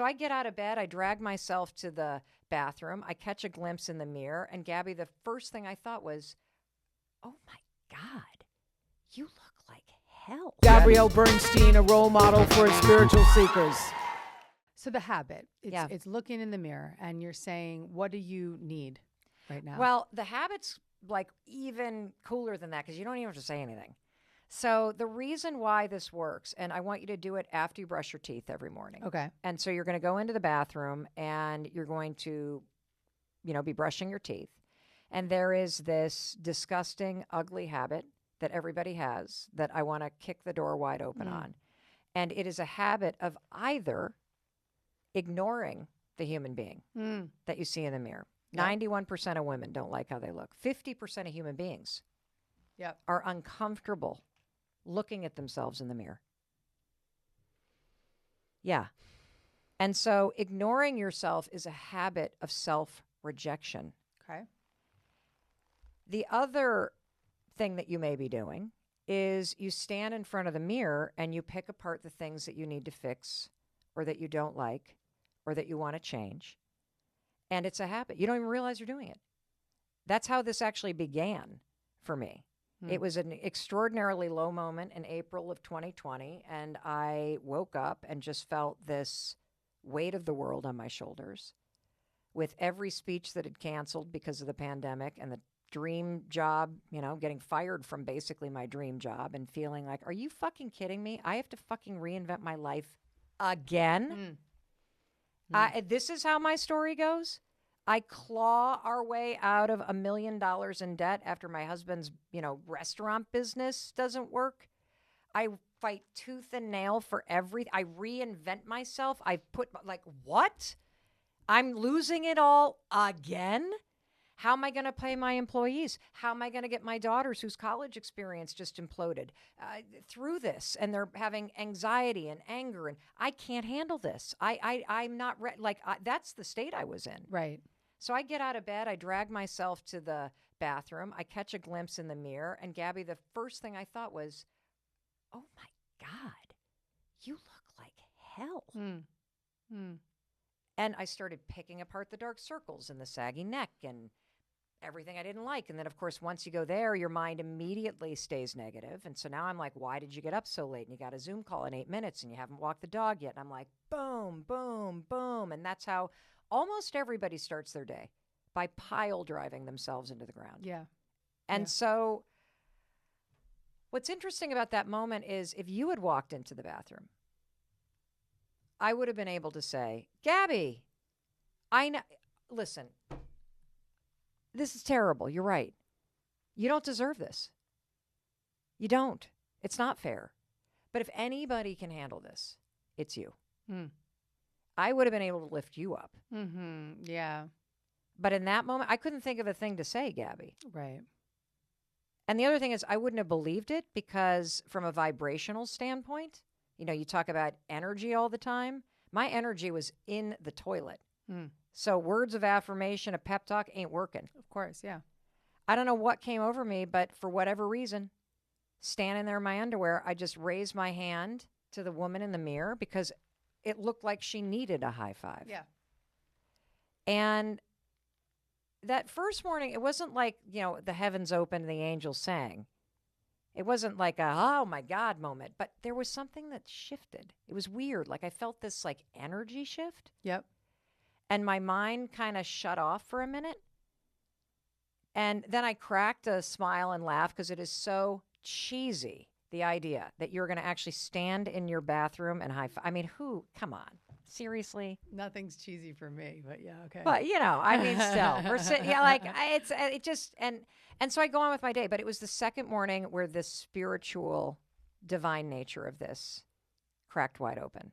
So I get out of bed, I drag myself to the bathroom, I catch a glimpse in the mirror, and Gabby, the first thing I thought was, oh my God, you look like hell. Gabrielle Bernstein, a role model for spiritual seekers. So the habit, it's looking in the mirror and you're saying, what do you need right now? Well, the habit's like even cooler than that because you don't even have to say anything. So the reason why this works, and I want you to do it after you brush your teeth every morning. Okay. And so you're going to go into the bathroom and you're going to, be brushing your teeth. And there is this disgusting, ugly habit that everybody has that I want to kick the door wide open on. And it is a habit of either ignoring the human being that you see in the mirror. Yep. 91% of women don't like how they look. 50% of human beings are uncomfortable looking at themselves in the mirror. Yeah. And so ignoring yourself is a habit of self-rejection. Okay. The other thing that you may be doing is you stand in front of the mirror and you pick apart the things that you need to fix or that you don't like or that you want to change. And it's a habit. You don't even realize you're doing it. That's how this actually began for me. It was an extraordinarily low moment in April of 2020, and I woke up and just felt this weight of the world on my shoulders with every speech that had canceled because of the pandemic and the dream job, getting fired from basically my dream job and feeling like, are you fucking kidding me? I have to fucking reinvent my life again? This is how my story goes. I claw our way out of $1 million in debt after my husband's, restaurant business doesn't work. I fight tooth and nail for everything. I reinvent myself. I put what? I'm losing it all again? How am I going to pay my employees? How am I going to get my daughters whose college experience just imploded through this? And they're having anxiety and anger, and I can't handle this. I'm not that's the state I was in. Right. So I get out of bed, I drag myself to the bathroom, I catch a glimpse in the mirror, and Gabby, the first thing I thought was, oh my God, you look like hell. And I started picking apart the dark circles and the saggy neck and everything I didn't like. And then, of course, once you go there, your mind immediately stays negative. And so now I'm like, why did you get up so late? And you got a Zoom call in 8 minutes and you haven't walked the dog yet. And I'm like, boom, boom, boom. And that's how almost everybody starts their day, by pile driving themselves into the ground. Yeah. And so what's interesting about that moment is if you had walked into the bathroom, I would have been able to say, Gabby, I know, listen, this is terrible. You're right. You don't deserve this. You don't. It's not fair. But if anybody can handle this, it's you. I would have been able to lift you up. Yeah. But in that moment, I couldn't think of a thing to say, Gabby. Right. And the other thing is I wouldn't have believed it because from a vibrational standpoint, you talk about energy all the time. My energy was in the toilet. So words of affirmation, a pep talk ain't working. Of course, yeah. I don't know what came over me, but for whatever reason, standing there in my underwear, I just raised my hand to the woman in the mirror because it looked like she needed a high five. Yeah. And that first morning, it wasn't like, the heavens opened and the angels sang. It wasn't like a, oh my God moment, but there was something that shifted. It was weird. Like I felt this energy shift. Yep. And my mind kind of shut off for a minute. And then I cracked a smile and laugh because it is so cheesy, the idea that you're going to actually stand in your bathroom and high five. I mean, come on, seriously? Nothing's cheesy for me, but yeah, okay. But, still, we're sitting, it just, and so I go on with my day. But it was the second morning where the spiritual, divine nature of this cracked wide open.